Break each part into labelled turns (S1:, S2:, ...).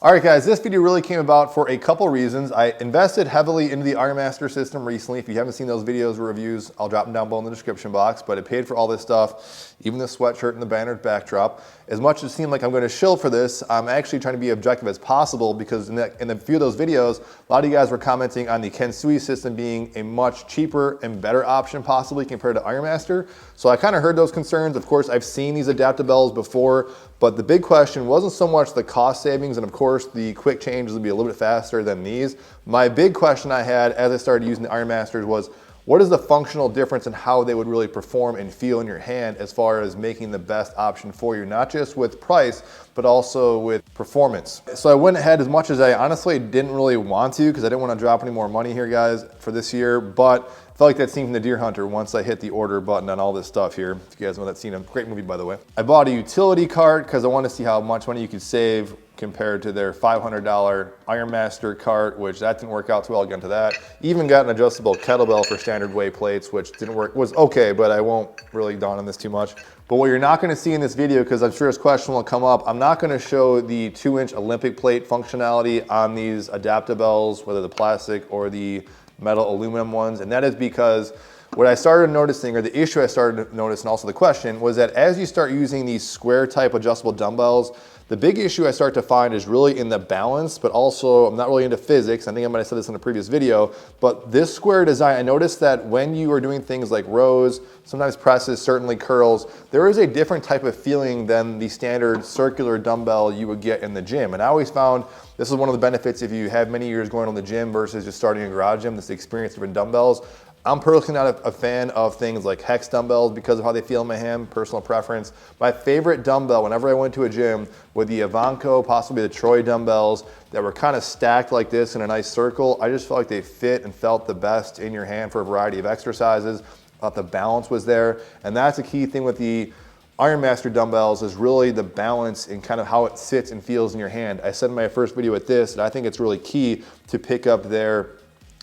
S1: All right, guys, this video really came about for a couple reasons. I invested heavily into the Ironmaster system recently. If you haven't seen those videos or reviews, I'll drop them down below in the description box, but it paid for all this stuff, even the sweatshirt and the bannered backdrop. As much as it seemed like I'm going to shill for this, I'm actually trying to be objective as possible because in a few of those videos, a lot of you guys were commenting on the Kensui system being a much cheaper and better option possibly compared to Ironmaster. So I kind of heard those concerns. Of course, I've seen these Adaptabells before, but the big question wasn't so much the cost savings, and of course the quick changes will be a little bit faster than these. My big question I had as I started using the Ironmasters was, what is the functional difference in how they would really perform and feel in your hand as far as making the best option for you, not just with price, but also with performance. So I went ahead as much as I honestly didn't really want to because I didn't want to drop any more money here, guys, for this year, but I felt like that scene from The Deer Hunter once I hit the order button on all this stuff here. If you guys know that scene, a great movie, by the way. I bought a utility cart because I wanted to see how much money you could save compared to their $500 Ironmaster cart, which that didn't work out too well. I'll get into that. Even got an adjustable kettlebell for standard weight plates, which didn't work, was okay, but I won't really dawn on this too much. But what you're not gonna see in this video, because I'm sure this question will come up, I'm not gonna show the 2-inch Olympic plate functionality on these Adaptabells, whether the plastic or the metal aluminum ones, and that is because what I started noticing, or the issue I started to notice, and also the question, was that as you start using these square type adjustable dumbbells, the big issue I start to find is really in the balance, but also I'm not really into physics. I think I might have said this in a previous video, but this square design, I noticed that when you are doing things like rows, sometimes presses, certainly curls, there is a different type of feeling than the standard circular dumbbell you would get in the gym. And I always found this is one of the benefits if you have many years going to the gym versus just starting a garage gym, this experience of different dumbbells. I'm personally not a fan of things like hex dumbbells because of how they feel in my hand, personal preference. My favorite dumbbell whenever I went to a gym were the Ivanko, possibly the Troy dumbbells that were kind of stacked like this in a nice circle. I just felt like they fit and felt the best in your hand for a variety of exercises. I thought the balance was there, and that's a key thing with the Ironmaster dumbbells is really the balance and kind of how it sits and feels in your hand. I said in my first video with this that I think it's really key to pick up their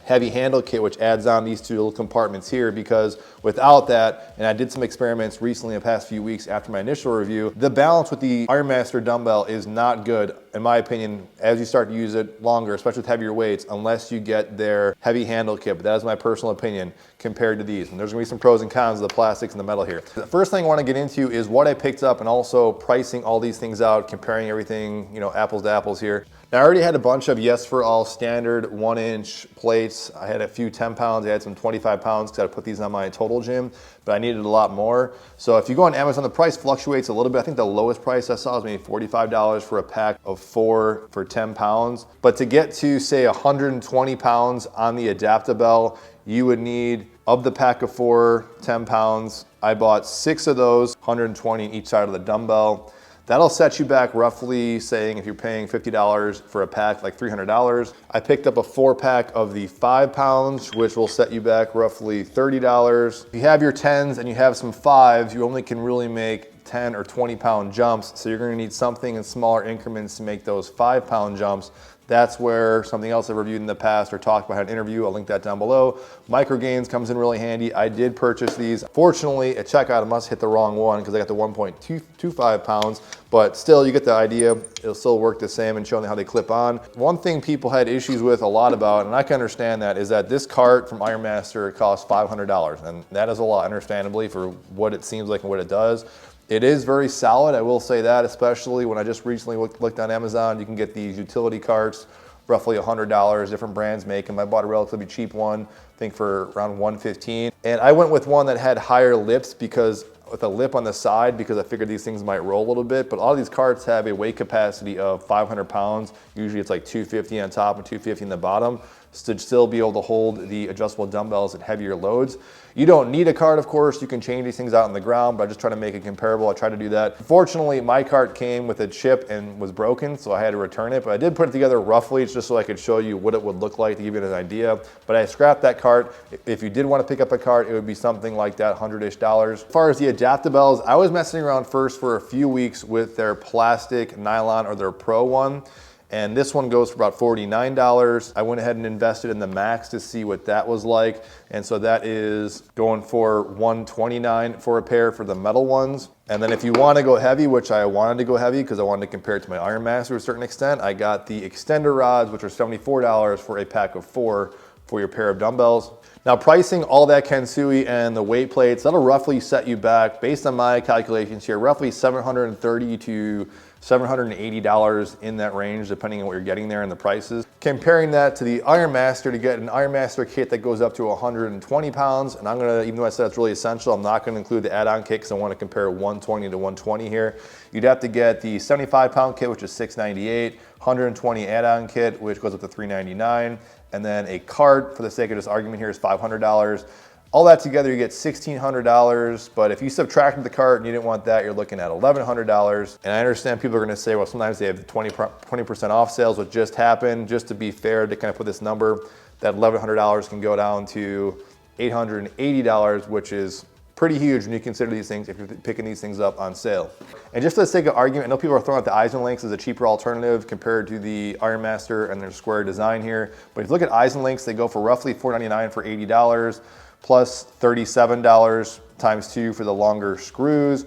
S1: heavy handle kit, which adds on these two little compartments here, because without that, and I did some experiments recently in the past few weeks after my initial review, the balance with the Ironmaster dumbbell is not good, in my opinion, as you start to use it longer, especially with heavier weights, unless you get their heavy handle kit. But that is my personal opinion compared to these. And there's gonna be some pros and cons of the plastics and the metal here. The first thing I wanna get into is what I picked up and also pricing all these things out, comparing everything, you know, apples to apples here. Now, I already had a bunch of Yes for All standard 1-inch plates. I had a few 10 pounds, I had some 25 pounds because I put these on my total gym, but I needed a lot more. So if you go on Amazon, the price fluctuates a little bit. I think the lowest price I saw was maybe $45 for a pack of 4 for 10 pounds. But to get to say 120 pounds on the Adaptabell, you would need, of the pack of 4, 10 pounds, I bought 6 of those, 120 on each side of the dumbbell. That'll set you back roughly, saying if you're paying $50 for a pack, like $300. I picked up a 4-pack of the 5 pounds, which will set you back roughly $30. If you have your 10s and you have some 5s, you only can really make 10 or 20 pound jumps. So you're gonna need something in smaller increments to make those 5-pound jumps. That's where something else I've reviewed in the past or talked about in an interview, I'll link that down below. MicroGainz comes in really handy. I did purchase these. Fortunately, at checkout, I must hit the wrong one because I got the 1.225 pounds, but still, you get the idea. It'll still work the same and showing how they clip on. One thing people had issues with a lot about, and I can understand that, is that this cart from Ironmaster costs $500, and that is a lot, understandably, for what it seems like and what it does. It is very solid, I will say that, especially when I just recently looked on Amazon. You can get these utility carts, roughly $100, different brands make them. I bought a relatively cheap one, I think for around $115. And I went with one that had higher lips because with a lip on the side because I figured these things might roll a little bit, but all these carts have a weight capacity of 500 pounds. Usually it's like 250 on top and 250 on the bottom to still be able to hold the adjustable dumbbells at heavier loads. You don't need a cart, of course. You can change these things out on the ground, but I just try to make it comparable. I try to do that. Fortunately, my cart came with a chip and was broken, so I had to return it, but I did put it together roughly just so I could show you what it would look like to give you an idea. But I scrapped that cart. If you did want to pick up a cart, it would be something like that, $100-ish. As far as the Adaptabells, I was messing around first for a few weeks with their plastic nylon or their Pro one. And this one goes for about $49. I went ahead and invested in the Max to see what that was like. And so that is going for $129 for a pair for the metal ones. And then if you want to go heavy, which I wanted to go heavy because I wanted to compare it to my Ironmaster to a certain extent, I got the extender rods, which are $74 for a pack of 4 for your pair of dumbbells. Now pricing all that Kensui and the weight plates, that'll roughly set you back, based on my calculations here, roughly $730 to $780 in that range, depending on what you're getting there and the prices. Comparing that to the Ironmaster, to get an Ironmaster kit that goes up to 120 pounds, and I'm gonna, even though I said it's really essential, I'm not gonna include the add-on kit because I wanna compare 120 to 120 here. You'd have to get the 75-pound kit, which is $698, 120 add-on kit, which goes up to $399, and then a cart, for the sake of this argument here, is $500. All that together, you get $1,600, but if you subtracted the cart and you didn't want that, you're looking at $1,100. And I understand people are gonna say, well, sometimes they have 20% off sales, what just happened. Just to be fair, to kind of put this number, that $1,100 can go down to $880, which is pretty huge when you consider these things if you're picking these things up on sale. And just for the sake of argument, I know people are throwing out the Eisen links as a cheaper alternative compared to the Ironmaster and their square design here. But if you look at Eisen links, they go for roughly $499 for $80. Plus $37 times 2 for the longer screws,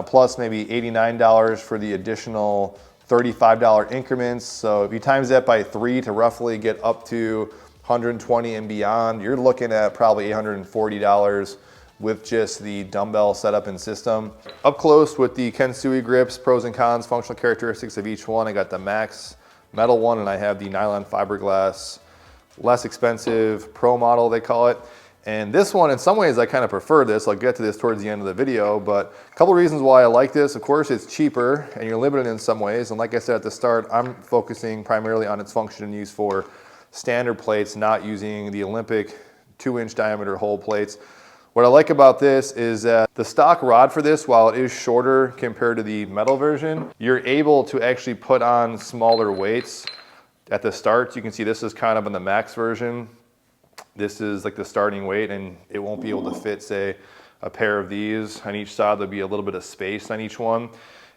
S1: plus maybe $89 for the additional $35 increments. So if you times that by 3 to roughly get up to 120 and beyond, you're looking at probably $840 with just the dumbbell setup and system. Up close with the Kensui grips, pros and cons, functional characteristics of each one. I got the Max metal one and I have the nylon fiberglass, less expensive pro model they call it. And this one, in some ways, I kind of prefer this. I'll get to this towards the end of the video, but a couple reasons why I like this. Of course, it's cheaper and you're limited in some ways. And like I said at the start, I'm focusing primarily on its function and use for standard plates, not using the Olympic 2-inch diameter hole plates. What I like about this is that the stock rod for this, while it is shorter compared to the metal version, you're able to actually put on smaller weights at the start. So you can see this is kind of in the Max version. This is like the starting weight and it won't be able to fit, say, a pair of these on each side. There'll be a little bit of space on each one.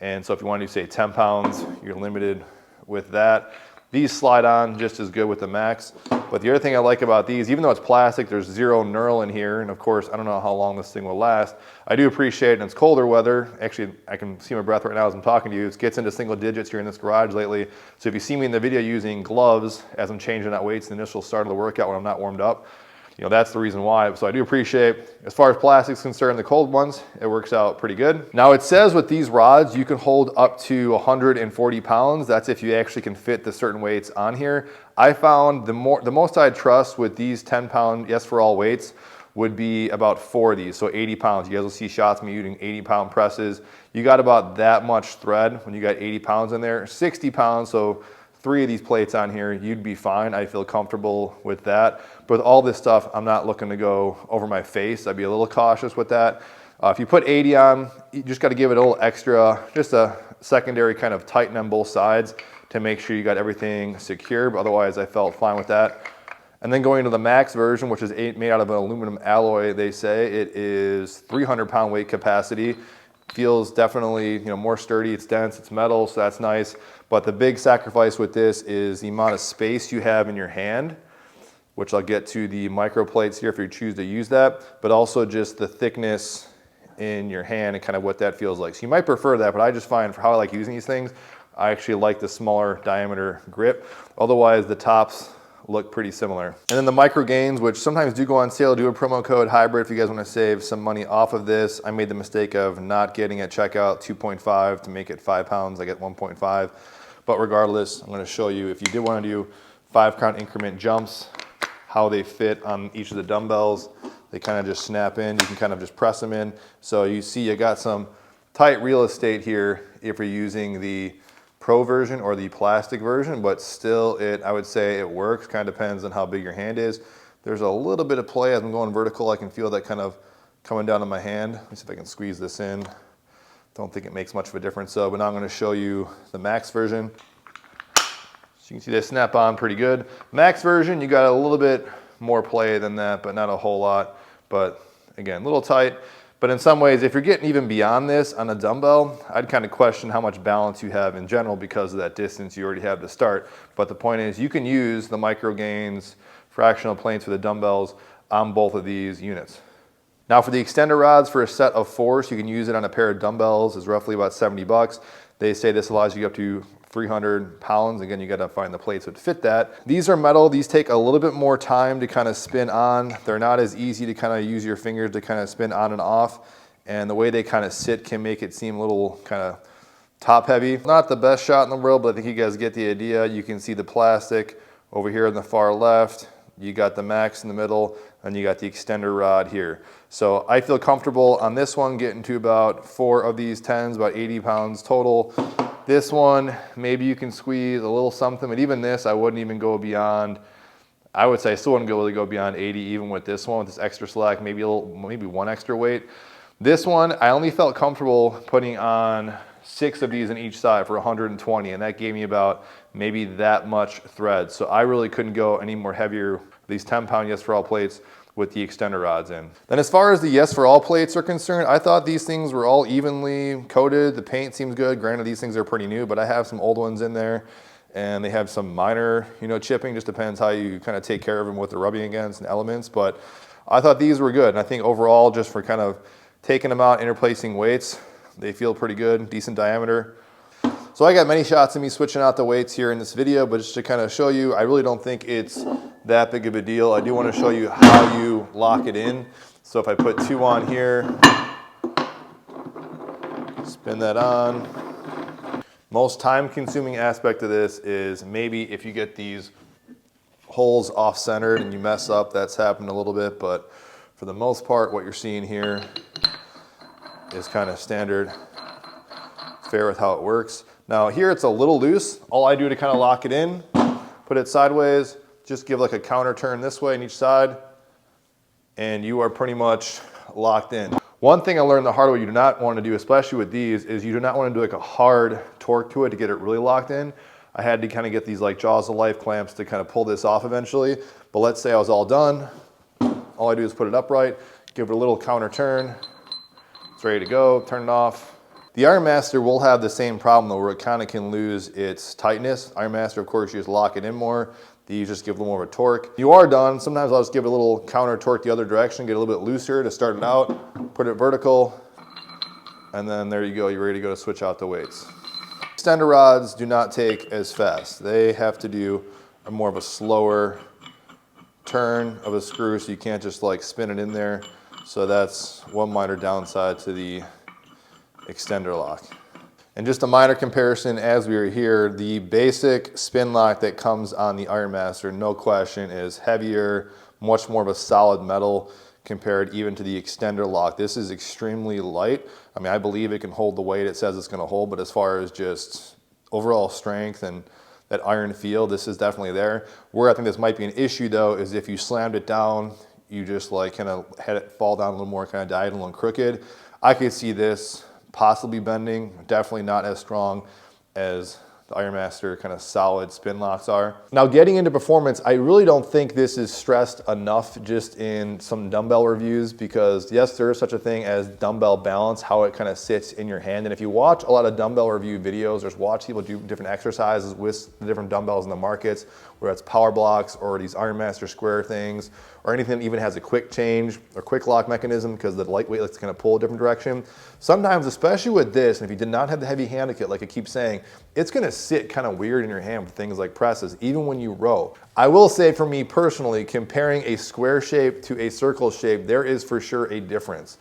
S1: And so if you want to do, say, 10 pounds, you're limited with that. These slide on just as good with the Max. But the other thing I like about these, even though it's plastic, there's 0 knurl in here. And of course, I don't know how long this thing will last. I do appreciate it in it's colder weather. Actually, I can see my breath right now as I'm talking to you. It gets into single digits here in this garage lately. So if you see me in the video using gloves as I'm changing out weights in the initial start of the workout when I'm not warmed up, you know, that's the reason why. So I do appreciate, as far as plastic's concerned, the cold ones, it works out pretty good. Now it says with these rods, you can hold up to 140 pounds. That's if you actually can fit the certain weights on here. I found the most I'd trust with these 10-pound, yes for all weights, would be about 4 of these, so 80 pounds. You guys will see shots of me using 80-pound presses. You got about that much thread when you got 80 pounds in there. 60 pounds, so 3 of these plates on here, you'd be fine. I feel comfortable with that. But with all this stuff, I'm not looking to go over my face. I'd be a little cautious with that. If you put 80 on, you just got to give it a little extra, just a secondary kind of tighten on both sides to make sure you got everything secure. But otherwise, I felt fine with that. And then going to the Max version, which is made out of an aluminum alloy, they say it is 300-pound weight capacity. Feels definitely, you know, more sturdy. It's dense, it's metal, so that's nice. But the big sacrifice with this is the amount of space you have in your hand, which I'll get to the micro plates here if you choose to use that, but also just the thickness in your hand and kind of what that feels like. So you might prefer that, but I just find for how I like using these things, I actually like the smaller diameter grip. Otherwise, the tops look pretty similar. And then the MicroGainz, which sometimes do go on sale, do a promo code hybrid if you guys want to save some money off of this. I made the mistake of not getting at checkout 2.5 to make it 5 pounds. I get 1.5. But regardless, I'm going to show you if you did want to do 5-count increment jumps, how they fit on each of the dumbbells. They kind of just snap in. You can kind of just press them in. So you see you got some tight real estate here if you're using the Pro version or the plastic version, but still I would say it works. Kind of depends on how big your hand is. There's a little bit of play as I'm going vertical. I can feel that kind of coming down on my hand. Let me see if I can squeeze this in. Don't think it makes much of a difference. So, but now I'm going to show you the Max version. So you can see they snap on pretty good. Max version, you got a little bit more play than that, but not a whole lot. But again, a little tight. But in some ways, if you're getting even beyond this on a dumbbell, I'd kind of question how much balance you have in general because of that distance you already have to start. But the point is you can use the MicroGainz fractional planes for the dumbbells on both of these units. Now for the extender rods for a set of 4, so you can use it on a pair of dumbbells, is roughly about 70 bucks. They say this allows you up to 300 pounds. Again, you gotta find the plates that fit that. These are metal. These take a little bit more time to kind of spin on. They're not as easy to kind of use your fingers to kind of spin on and off. And the way they kind of sit can make it seem a little kind of top heavy. Not the best shot in the world, but I think you guys get the idea. You can see the plastic over here on the far left. You got the max in the middle, and you got the extender rod here. So I feel comfortable on this one getting to about 4 of these 10s, about 80 pounds total. This one, maybe you can squeeze a little something, but even this, I wouldn't even go beyond, I would say I still wouldn't really go beyond 80 even with this one, with this extra slack, maybe one extra weight. This one, I only felt comfortable putting on 6 of these in each side for 120, and that gave me about maybe that much thread. So I really couldn't go any more heavier, these 10-pound Yes for All plates with the extender rods in. Then as far as the Yes for All plates are concerned, I thought these things were all evenly coated. The paint seems good. Granted, these things are pretty new, but I have some old ones in there, and they have some minor, chipping. Just depends how you kind of take care of them with the rubbing against and elements. But I thought these were good, and I think overall, just for kind of taking them out, interplacing weights, they feel pretty good, decent diameter. So I got many shots of me switching out the weights here in this video, but just to kind of show you, I really don't think it's that big of a deal. I do want to show you how you lock it in. So if I put 2 on here, spin that on. Most time-consuming aspect of this is maybe if you get these holes off-centered and you mess up, that's happened a little bit, but for the most part, what you're seeing here is kind of standard fare with how it works. Now here it's a little loose. All I do to kind of lock it in, put it sideways, just give like a counter turn this way on each side, and you are pretty much locked in. One thing I learned the hard way you do not want to do, especially with these, is you do not want to do like a hard torque to it to get it really locked in. I had to kind of get these like jaws of life clamps to kind of pull this off eventually. But let's say I was all done. All I do is put it upright, give it a little counter turn. It's ready to go, turn it off. The Ironmaster will have the same problem though, where it kind of can lose its tightness. Ironmaster, of course, you just lock it in more. These just give a little more of a torque. You are done. Sometimes I'll just give it a little counter torque the other direction, get a little bit looser to start it out, put it vertical, and then there you go, you're ready to go to switch out the weights. Extender rods do not take as fast. They have to do a more of a slower turn of a screw, so you can't just like spin it in there. So that's one minor downside to the extender lock. And just a minor comparison as we were here, the basic spin lock that comes on the Ironmaster, no question, is heavier, much more of a solid metal compared even to the extender lock. This is extremely light. I mean, I believe it can hold the weight it says it's gonna hold, but as far as just overall strength and that iron feel, this is definitely there. Where I think this might be an issue though, is if you slammed it down, you just like kind of had it fall down a little more kind of diagonal and crooked. I could see this possibly bending, definitely not as strong as the Ironmaster kind of solid spin locks are. Now getting into performance, I really don't think this is stressed enough just in some dumbbell reviews, because yes, there is such a thing as dumbbell balance, how it kind of sits in your hand. And if you watch a lot of dumbbell review videos or watch people do different exercises with the different dumbbells in the markets, whether it's power blocks or these Ironmaster square things, or anything that even has a quick change or quick lock mechanism because the lightweight likes to kind of pull a different direction. Sometimes, especially with this, and if you did not have the heavy hand kit, like I keep saying, it's gonna sit kind of weird in your hand with things like presses, even when you row. I will say for me personally, comparing a square shape to a circle shape, there is for sure a difference.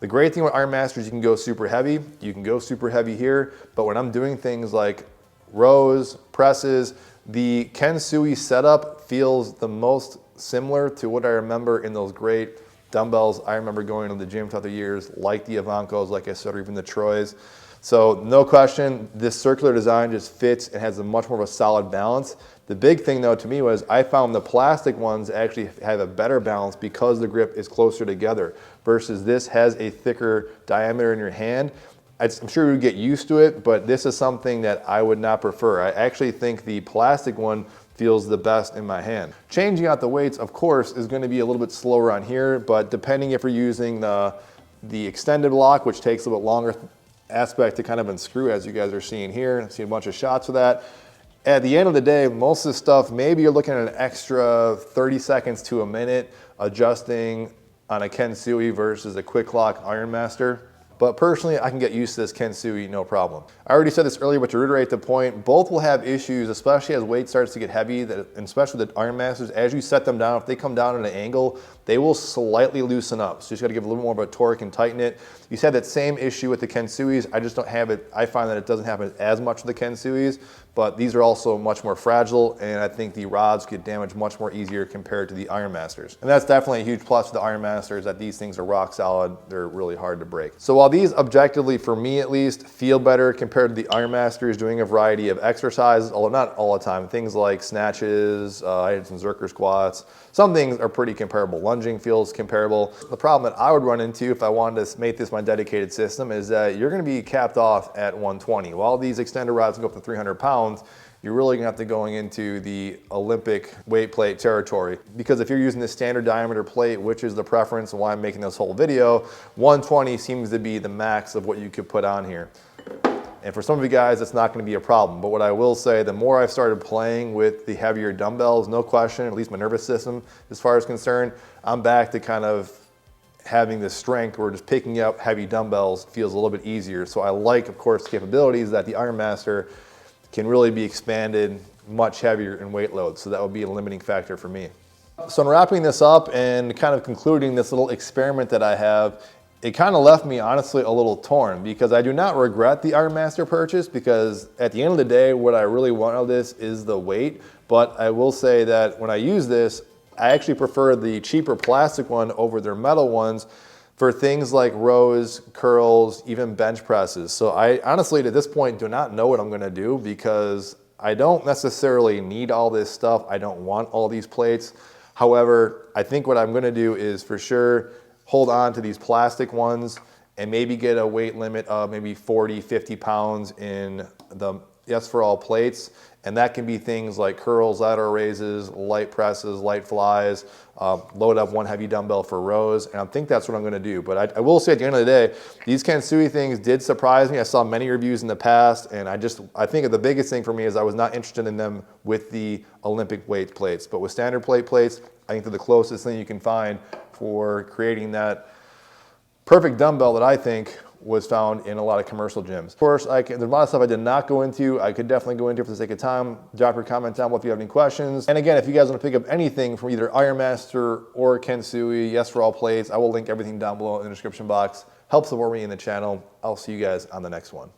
S1: The great thing with Ironmaster is you can go super heavy. You can go super heavy here, but when I'm doing things like rows, presses, the Kensui setup feels the most similar to what I remember in those great dumbbells. I remember going to the gym for other years, like the Avancos, like I said, or even the Troys. So no question, this circular design just fits and has a much more of a solid balance. The big thing though to me was I found the plastic ones actually have a better balance because the grip is closer together versus this has a thicker diameter in your hand. I'm sure you would get used to it, but this is something that I would not prefer. I actually think the plastic one feels the best in my hand. Changing out the weights, of course, is going to be a little bit slower on here, but depending if you're using the the extended block, which takes a little bit longer aspect to kind of unscrew, as you guys are seeing here. I see a bunch of shots of that. At the end of the day, most of this stuff, maybe you're looking at an extra 30 seconds to a minute adjusting on a Kensui versus a quick lock Ironmaster. But personally, I can get used to this Kensui, no problem. I already said this earlier, but to reiterate the point, both will have issues, especially as weight starts to get heavy, and especially the Ironmasters. As you set them down, if they come down at an angle, they will slightly loosen up. So you just gotta give a little more of a torque and tighten it. You said that same issue with the Kensuis. I just don't have it. I find that it doesn't happen as much with the Kensuis, but these are also much more fragile, and I think the rods get damaged much more easier compared to the Ironmasters. And that's definitely a huge plus for the Ironmasters, that these things are rock solid. They're really hard to break. So while these objectively, for me at least, feel better compared to the Ironmasters doing a variety of exercises, although not all the time, things like snatches, I had some Zerker squats, some things are pretty comparable. Lunging feels comparable. The problem that I would run into if I wanted to make this my dedicated system is that you're gonna be capped off at 120. While these extended rods can go up to 300 pounds, you're really gonna have to go into the Olympic weight plate territory. Because if you're using the standard diameter plate, which is the preference and why I'm making this whole video, 120 seems to be the max of what you could put on here. And for some of you guys, it's not gonna be a problem. But what I will say, the more I've started playing with the heavier dumbbells, no question, at least my nervous system, as far as concerned, I'm back to kind of having the strength where just picking up heavy dumbbells feels a little bit easier. So I like, of course, capabilities that the Ironmaster can really be expanded much heavier in weight load. So that would be a limiting factor for me. So in wrapping this up and kind of concluding this little experiment that I have, it kind of left me honestly a little torn, because I do not regret the Ironmaster purchase, because at the end of the day, what I really want out of this is the weight. But I will say that when I use this, I actually prefer the cheaper plastic one over their metal ones for things like rows, curls, even bench presses. So I honestly, at this point, do not know what I'm gonna do, because I don't necessarily need all this stuff. I don't want all these plates. However, I think what I'm gonna do is for sure hold on to these plastic ones and maybe get a weight limit of maybe 40, 50 pounds in the Yes for All plates. And that can be things like curls, lateral raises, light presses, light flies, load up one heavy dumbbell for rows. And I think that's what I'm gonna do. But I will say at the end of the day, these Kensui things did surprise me. I saw many reviews in the past, and I think the biggest thing for me is I was not interested in them with the Olympic weight plates. But with standard plate plates, I think they're the closest thing you can find for creating that perfect dumbbell that I think was found in a lot of commercial gyms. Of course, there's a lot of stuff I did not go into. I could definitely go into for the sake of time. Drop your comment down below if you have any questions. And again, if you guys want to pick up anything from either Ironmaster or Kensui, Yes for All plates, I will link everything down below in the description box. Help support me in the channel. I'll see you guys on the next one.